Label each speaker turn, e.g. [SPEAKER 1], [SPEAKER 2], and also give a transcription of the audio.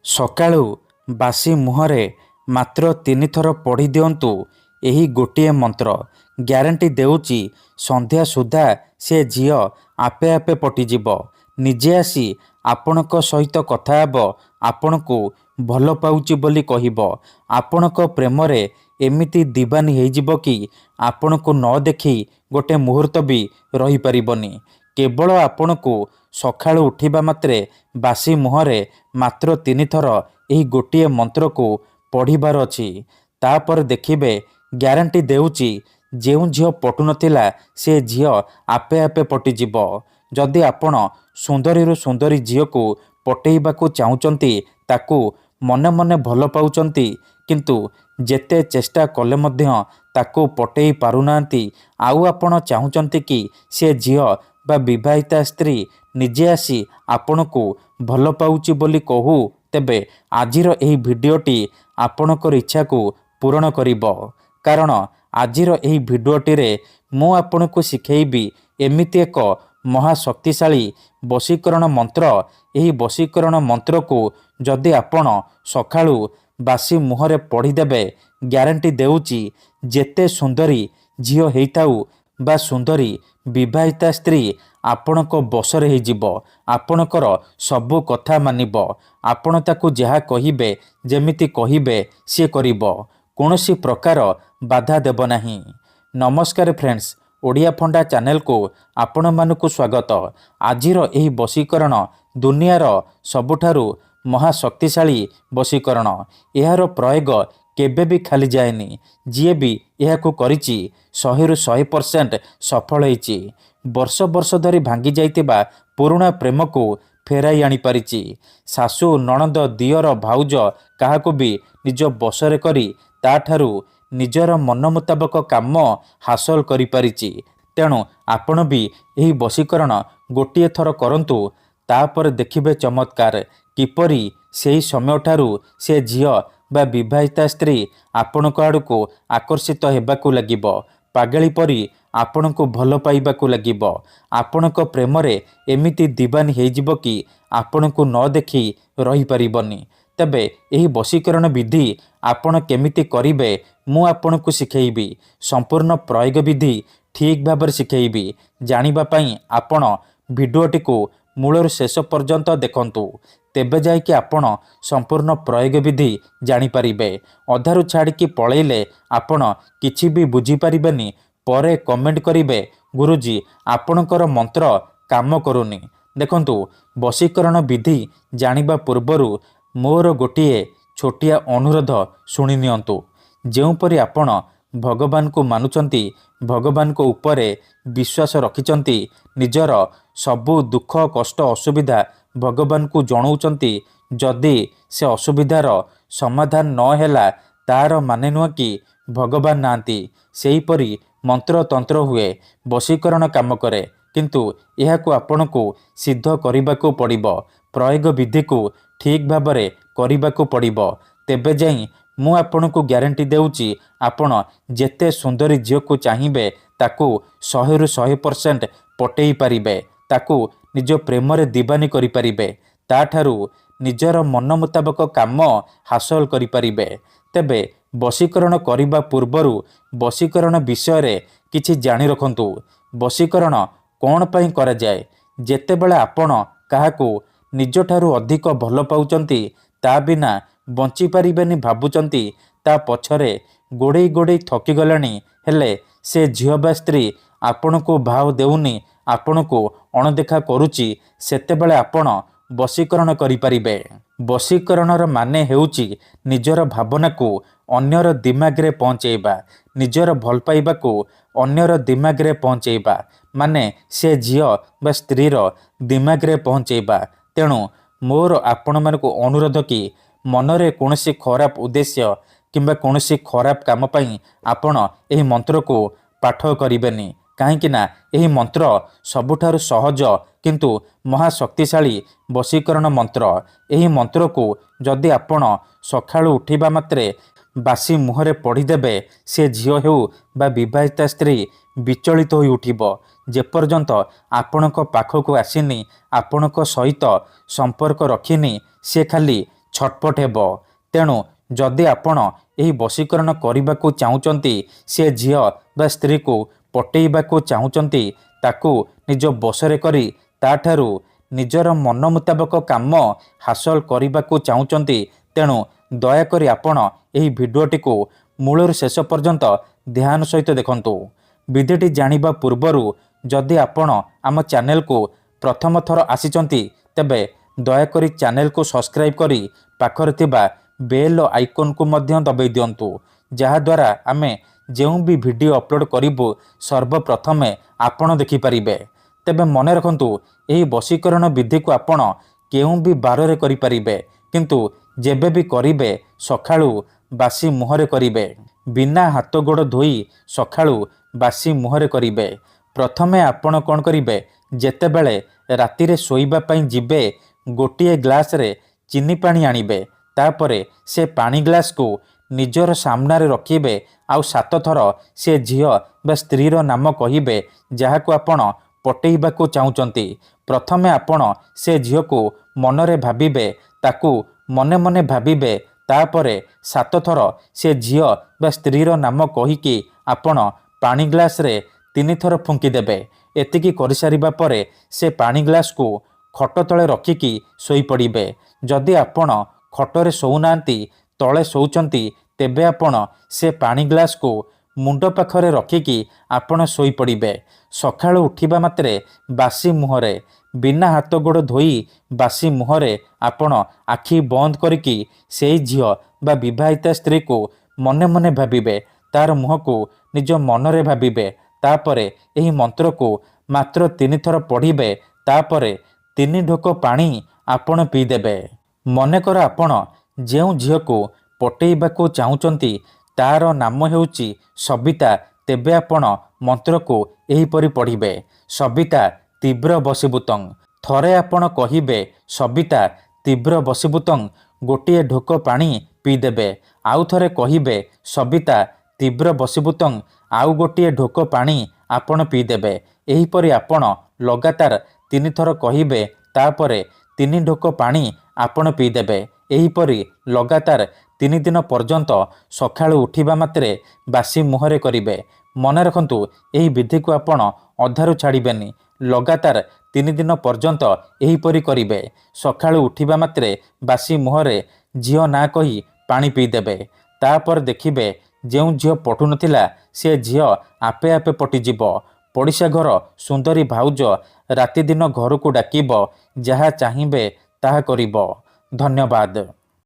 [SPEAKER 1] ସକାଳୁ ବାସି ମୁହଁରେ ମାତ୍ର 3 ଥର ପଢ଼ି ଦିଅନ୍ତୁ ଏହି ଗୋଟିଏ ମନ୍ତ୍ର। ଗ୍ୟାରେଣ୍ଟି ଦେଉଛି ସନ୍ଧ୍ୟା ସୁଦ୍ଧା ସେ ଝିଅ ଆପେ ଆପେ ପଟିଯିବ। ନିଜେ ଆସି ଆପଣଙ୍କ ସହିତ କଥା ହେବ, ଆପଣଙ୍କୁ ଭଲ ପାଉଛି ବୋଲି କହିବ। ଆପଣଙ୍କ ପ୍ରେମରେ ଏମିତି ଦିବାନୀ ହେଇଯିବ କି ଆପଣଙ୍କୁ ନ ଦେଖି ଗୋଟେ ମୁହୂର୍ତ୍ତ ବି ରହିପାରିବନି। କେବଳ ଆପଣଙ୍କୁ ସକାଳୁ ଉଠିବା ମାତ୍ରେ ବାସି ମୁହଁରେ ମାତ୍ର 3 ଥର ଏହି ଗୋଟିଏ ମନ୍ତ୍ରକୁ ପଢ଼ିବାର ଅଛି। ତାପରେ ଦେଖିବେ, ଗ୍ୟାରେଣ୍ଟି ଦେଉଛି ଯେଉଁ ଝିଅ ପଟୁନଥିଲା ସେ ଝିଅ ଆପେ ଆପେ ପଟିଯିବ। ଯଦି ଆପଣ ସୁନ୍ଦରୀରୁ ସୁନ୍ଦରୀ ଝିଅକୁ ପଟେଇବାକୁ ଚାହୁଁଛନ୍ତି, ତାକୁ ମନେ ମନେ ଭଲ ପାଉଛନ୍ତି, କିନ୍ତୁ ଯେତେ ଚେଷ୍ଟା କଲେ ମଧ୍ୟ ତାକୁ ପଟେଇ ପାରୁନାହାନ୍ତି, ଆଉ ଆପଣ ଚାହୁଁଛନ୍ତି କି ସେ ଝିଅ ବା ବିବାହିତା ସ୍ତ୍ରୀ ନିଜେ ଆସି ଆପଣଙ୍କୁ ଭଲ ପାଉଛି ବୋଲି କହୁ, ତେବେ ଆଜିର ଏହି ଭିଡ଼ିଓଟି ଆପଣଙ୍କର ଇଚ୍ଛାକୁ ପୂରଣ କରିବ। କାରଣ ଆଜିର ଏହି ଭିଡ଼ିଓଟିରେ ମୁଁ ଆପଣଙ୍କୁ ଶିଖେଇବି ଏମିତି ଏକ ମହାଶକ୍ତିଶାଳୀ ବଶୀକରଣ ମନ୍ତ୍ର। ଏହି ବଶୀକରଣ ମନ୍ତ୍ରକୁ ଯଦି ଆପଣ ସକାଳୁ ବାସି ମୁହଁରେ ପଢ଼ିଦେବେ, ଗ୍ୟାରେଣ୍ଟି ଦେଉଛି ଯେତେ ସୁନ୍ଦରୀ ଝିଅ ହେଇଥାଉ ବା ସୁନ୍ଦରୀ ବିବାହିତା ସ୍ତ୍ରୀ ଆପଣଙ୍କ ବଶରେ ହେଇଯିବ। ଆପଣଙ୍କର ସବୁ କଥା ମାନିବ। ଆପଣ ତାକୁ ଯାହା କହିବେ, ଯେମିତି କହିବେ ସିଏ କରିବ। କୌଣସି ପ୍ରକାର ବାଧା ଦେବ ନାହିଁ। ନମସ୍କାର ଫ୍ରେଣ୍ଡସ୍, ଓଡ଼ିଆ ଫଣ୍ଡା ଚ୍ୟାନେଲକୁ ଆପଣମାନଙ୍କୁ ସ୍ୱାଗତ। ଆଜିର ଏହି ବଶୀକରଣ ଦୁନିଆର ସବୁଠାରୁ ମହାଶକ୍ତିଶାଳୀ ବଶୀକରଣ। ଏହାର ପ୍ରୟୋଗ କେବେ ବି ଖାଲି ଯାଏନି। ଯିଏ ବି ଏହାକୁ କରିଛି 100ରୁ 100% ସଫଳ ହେଇଛି। ବର୍ଷ ବର୍ଷ ଧରି ଭାଙ୍ଗି ଯାଇଥିବା ପୁରୁଣା ପ୍ରେମକୁ ଫେରାଇ ଆଣିପାରିଛି। ଶାଶୁ, ନଣନ୍ଦ, ଦିଅର, ଭାଉଜ କାହାକୁ ବି ନିଜ ବଶରେ କରି ତାଠାରୁ ନିଜର ମନ ମୁତାବକ କାମ ହାସଲ କରିପାରିଛି। ତେଣୁ ଆପଣ ବି ଏହି ବଶୀକରଣ ଗୋଟିଏ ଥର କରନ୍ତୁ, ତାପରେ ଦେଖିବେ ଚମତ୍କାର। କିପରି ସେହି ସମୟଠାରୁ ସେ ଝିଅ ବା ବିବାହିତା ସ୍ତ୍ରୀ ଆପଣଙ୍କ ଆଡ଼କୁ ଆକର୍ଷିତ ହେବାକୁ ଲାଗିବ। ପାଗଳି ପରି ଆପଣଙ୍କୁ ଭଲ ପାଇବାକୁ ଲାଗିବ। ଆପଣଙ୍କ ପ୍ରେମରେ ଏମିତି ଦିବାନୀ ହେଇଯିବ କି ଆପଣଙ୍କୁ ନ ଦେଖି ରହିପାରିବନି। ତେବେ ଏହି ବଶୀକରଣ ବିଧି ଆପଣ କେମିତି କରିବେ ମୁଁ ଆପଣଙ୍କୁ ଶିଖେଇବି। ସମ୍ପୂର୍ଣ୍ଣ ପ୍ରୟୋଗ ବିଧି ଠିକ୍ ଭାବରେ ଶିଖେଇବି। ଜାଣିବା ପାଇଁ ଆପଣ ଭିଡ଼ିଓଟିକୁ ମୂଳରୁ ଶେଷ ପର୍ଯ୍ୟନ୍ତ ଦେଖନ୍ତୁ। ତେବେ ଯାଇକି ଆପଣ ସମ୍ପୂର୍ଣ୍ଣ ପ୍ରୟୋଗ ବିଧି ଜାଣିପାରିବେ। ଅଧାରୁ ଛାଡ଼ିକି ପଳେଇଲେ ଆପଣ କିଛି ବି ବୁଝିପାରିବେନି। ପରେ କମେଣ୍ଟ କରିବେ, ଗୁରୁଜୀ ଆପଣଙ୍କର ମନ୍ତ୍ର କାମ କରୁନି। ଦେଖନ୍ତୁ, ବଶୀକରଣ ବିଧି ଜାଣିବା ପୂର୍ବରୁ ମୋର ଗୋଟିଏ ଛୋଟିଆ ଅନୁରୋଧ ଶୁଣି ନିଅନ୍ତୁ। ଯେଉଁପରି ଆପଣ ଭଗବାନଙ୍କୁ ମାନୁଛନ୍ତି, ଭଗବାନଙ୍କ ଉପରେ ବିଶ୍ୱାସ ରଖିଛନ୍ତି, ନିଜର ସବୁ ଦୁଃଖ କଷ୍ଟ ଅସୁବିଧା ଭଗବାନଙ୍କୁ ଜଣାଉଛନ୍ତି, ଯଦି ସେ ଅସୁବିଧାର ସମାଧାନ ନ ହେଲା, ତାର ମାନେ ନୁହେଁ କି ଭଗବାନ ନାହାନ୍ତି। ସେହିପରି ମନ୍ତ୍ରତନ୍ତ୍ର ହୁଏ, ବଶୀକରଣ କାମ କରେ, କିନ୍ତୁ ଏହାକୁ ଆପଣଙ୍କୁ ସିଦ୍ଧ କରିବାକୁ ପଡ଼ିବ। ପ୍ରୟୋଗ ବିଧିକୁ ଠିକ୍ ଭାବରେ କରିବାକୁ ପଡ଼ିବ। ତେବେ ଯାଇ ମୁଁ ଆପଣଙ୍କୁ ଗ୍ୟାରେଣ୍ଟି ଦେଉଛି ଆପଣ ଯେତେ ସୁନ୍ଦରୀ ଝିଅକୁ ଚାହିଁବେ ତାକୁ 100ରୁ 100% ପଟେଇ ପାରିବେ। ତାକୁ ନିଜ ପ୍ରେମରେ ଦିବାନୀ କରିପାରିବେ। ତାଠାରୁ ନିଜର ମନ ମୁତାବକ କାମ ହାସଲ କରିପାରିବେ। ତେବେ ବଶୀକରଣ କରିବା ପୂର୍ବରୁ ବଶୀକରଣ ବିଷୟରେ କିଛି ଜାଣି ରଖନ୍ତୁ। ବଶୀକରଣ କ'ଣ ପାଇଁ କରାଯାଏ? ଯେତେବେଳେ ଆପଣ କାହାକୁ ନିଜଠାରୁ ଅଧିକ ଭଲ ପାଉଛନ୍ତି, ତା ବିନା ବଞ୍ଚିପାରିବେନି ଭାବୁଛନ୍ତି, ତା ପଛରେ ଗୋଡ଼େଇ ଗୋଡ଼େଇ ଥକିଗଲେଣି, ହେଲେ ସେ ଝିଅ ବା ସ୍ତ୍ରୀ ଆପଣଙ୍କୁ ଭାव ଦେଉନି, ଆପଣଙ୍କୁ ଅଣଦେଖା କରୁଛି, ସେତେବେଳେ ଆପଣ ବଶୀକରଣ କରିପାରିବେ। ବଶୀକରଣର ମାନେ ହେଉଛି ନିଜର ଭାବନାକୁ ଅନ୍ୟର ଦିମାଗରେ ପହଞ୍ଚେଇବା। ନିଜର ଭଲ ପାଇବାକୁ ଅନ୍ୟର ଦିମାଗରେ ପହଞ୍ଚେଇବା, ମାନେ ସେ ଝିଅ ବା ସ୍ତ୍ରୀର ଦିମାଗରେ ପହଞ୍ଚେଇବା। ତେଣୁ ମୋର ଆପଣମାନଙ୍କୁ ଅନୁରୋଧ କି ମନରେ କୌଣସି ଖରାପ ଉଦ୍ଦେଶ୍ୟ କିମ୍ବା କୌଣସି ଖରାପ କାମ ପାଇଁ ଆପଣ ଏହି ମନ୍ତ୍ରକୁ ପାଠ କରିବେନି। କାହିଁକି ନା ଏହି ମନ୍ତ୍ର ସବୁଠାରୁ ସହଜ କିନ୍ତୁ ମହାଶକ୍ତିଶାଳୀ ବଶୀକରଣ ମନ୍ତ୍ର। ଏହି ମନ୍ତ୍ରକୁ ଯଦି ଆପଣ ସକାଳୁ ଉଠିବା ମାତ୍ରେ ବାସି ମୁହଁରେ ପଢ଼ିଦେବେ, ସେ ଝିଅ ହେଉ ବା ବିବାହିତା ସ୍ତ୍ରୀ ବିଚଳିତ ହୋଇ ଉଠିବ। ଯେପର୍ଯ୍ୟନ୍ତ ଆପଣଙ୍କ ପାଖକୁ ଆସିନି, ଆପଣଙ୍କ ସହିତ ସମ୍ପର୍କ ରଖିନି, ସେ ଖାଲି ଛଟପଟ ହେବ। ତେଣୁ ଯଦି ଆପଣ ଏହି ବଶୀକରଣ କରିବାକୁ ଚାହୁଁଛନ୍ତି, ସେ ଝିଅ ବା ସ୍ତ୍ରୀକୁ ପଟେଇବାକୁ ଚାହୁଁଛନ୍ତି, ତାକୁ ନିଜ ବଶରେ କରି ତାଠାରୁ ନିଜର ମନ ମୁତାବକ କାମ ହାସଲ କରିବାକୁ ଚାହୁଁଛନ୍ତି, ତେଣୁ ଦୟାକରି ଆପଣ ଏହି ଭିଡ଼ିଓଟିକୁ ମୂଳରୁ ଶେଷ ପର୍ଯ୍ୟନ୍ତ ଧ୍ୟାନ ସହିତ ଦେଖନ୍ତୁ। ବିଧିଟି ଜାଣିବା ପୂର୍ବରୁ ଯଦି ଆପଣ ଆମ ଚ୍ୟାନେଲକୁ ପ୍ରଥମ ଥର ଆସିଛନ୍ତି, ତେବେ ଦୟାକରି ଚ୍ୟାନେଲକୁ ସବସ୍କ୍ରାଇବ୍ କରି ପାଖରେ ଥିବା ବେଲ୍ ଆଇକନ୍କୁ ମଧ୍ୟ ଦବାଇ ଦିଅନ୍ତୁ, ଯାହାଦ୍ୱାରା ଆମେ ଯେଉଁ ବି ଭିଡ଼ିଓ ଅପଲୋଡ଼ କରିବୁ ସର୍ବପ୍ରଥମେ ଆପଣ ଦେଖିପାରିବେ। ତେବେ ମନେ ରଖନ୍ତୁ, ଏହି ବଶୀକରଣ ବିଧିକୁ ଆପଣ କେଉଁ ବି ବାରରେ କରିପାରିବେ, କିନ୍ତୁ ଯେବେ ବି କରିବେ ସକାଳୁ ବାସି ମୁହଁରେ କରିବେ। ବିନା ହାତ ଗୋଡ଼ ଧୋଇ ସକାଳୁ ବାସି ମୁହଁରେ କରିବେ। ପ୍ରଥମେ ଆପଣ କ'ଣ କରିବେ, ଯେତେବେଳେ ରାତିରେ ଶୋଇବା ପାଇଁ ଯିବେ, ଗୋଟିଏ ଗ୍ଲାସରେ ଚିନି ପାଣି ଆଣିବେ। ତାପରେ ସେ ପାଣି ଗ୍ଲାସକୁ ନିଜର ସାମ୍ନାରେ ରଖିବେ ଆଉ 7 ଥର ସେ ଝିଅ ବା ସ୍ତ୍ରୀର ନାମ କହିବେ ଯାହାକୁ ଆପଣ ପଟେଇବାକୁ ଚାହୁଁଛନ୍ତି। ପ୍ରଥମେ ଆପଣ ସେ ଝିଅକୁ ମନରେ ଭାବିବେ, ତାକୁ ମନେ ମନେ ଭାବିବେ। ତାପରେ 7 ଥର ସେ ଝିଅ ବା ସ୍ତ୍ରୀର ନାମ କହିକି ଆପଣ ପାଣି ଗ୍ଲାସରେ 3 ଥର ଫୁଙ୍କିଦେବେ। ଏତିକି କରିସାରିବା ପରେ ସେ ପାଣି ଗ୍ଲାସକୁ ଖଟ ତଳେ ରଖିକି ଶୋଇପଡ଼ିବେ। ଯଦି ଆପଣ ଖଟରେ ଶୋଉନାହାନ୍ତି, ତଳେ ଶୋଉଛନ୍ତି, ତେବେ ଆପଣ ସେ ପାଣି ଗ୍ଲାସକୁ ମୁଣ୍ଡ ପାଖରେ ରଖିକି ଆପଣ ଶୋଇପଡ଼ିବେ। ସକାଳୁ ଉଠିବା ମାତ୍ରେ ବାସି ମୁହଁରେ, ବିନା ହାତ ଗୋଡ଼ ଧୋଇ ବାସି ମୁହଁରେ ଆପଣ ଆଖି ବନ୍ଦ କରିକି ସେଇ ଝିଅ ବା ବିବାହିତା ସ୍ତ୍ରୀକୁ ମନେ ମନେ ଭାବିବେ, ତାର ମୁହଁକୁ ନିଜ ମନରେ ଭାବିବେ। ତାପରେ ଏହି ମନ୍ତ୍ରକୁ ମାତ୍ର 3 ଥର ପଢ଼ିବେ। ତାପରେ 3 ଢୋକ ପାଣି ଆପଣ ପିଇଦେବେ। ମନେକର ଆପଣ ଯେଉଁ ଝିଅକୁ ପଟେଇବାକୁ ଚାହୁଁଛନ୍ତି ତାର ନାମ ହେଉଛି ସବିତା, ତେବେ ଆପଣ ମନ୍ତ୍ରକୁ ଏହିପରି ପଢ଼ିବେ, ସବିତା ତୀବ୍ର ବଶୀଭୂତଂ। ଥରେ ଆପଣ କହିବେ ସବିତା ତୀବ୍ର ବଶୀଭୂତଂ, ଗୋଟିଏ ଢୋକ ପାଣି ପିଇଦେବେ। ଆଉ ଥରେ କହିବେ ସବିତା ତୀବ୍ର ବଶୀଭୂତଂ, ଆଉ ଗୋଟିଏ ଢୋକ ପାଣି ଆପଣ ପିଇଦେବେ। ଏହିପରି ଆପଣ ଲଗାତାର 3 ଥର କହିବେ। ତାପରେ 3 ଢୋକ ପାଣି ଆପଣ ପିଇଦେବେ। ଏହିପରି ଲଗାତାର 3 ଦିନ ପର୍ଯ୍ୟନ୍ତ ସକାଳୁ ଉଠିବା ମାତ୍ରେ ବାସି ମୁହଁରେ କରିବେ। ମନେ ରଖନ୍ତୁ, ଏହି ବିଧିକୁ ଆପଣ ଅଧାରୁ ଛାଡ଼ିବେନି। ଲଗାତାର 3 ଦିନ ପର୍ଯ୍ୟନ୍ତ ଏହିପରି କରିବେ। ସକାଳୁ ଉଠିବା ମାତ୍ରେ ବାସି ମୁହଁରେ ଝିଅ ନାଁ କହି ପାଣି ପିଇଦେବେ। ତାପରେ ଦେଖିବେ ଯେଉଁ ଝିଅ ପଟୁନଥିଲା ସେ ଝିଅ ଆପେ ଆପେ ପଟିଯିବ। ପଡ଼ିଶା ଘର ସୁନ୍ଦରୀ ଭାଉଜ ରାତିଦିନ ଘରକୁ ଡାକିବ, ଯାହା ଚାହିଁବେ ତାହା କରିବ। ଧନ୍ୟବାଦ।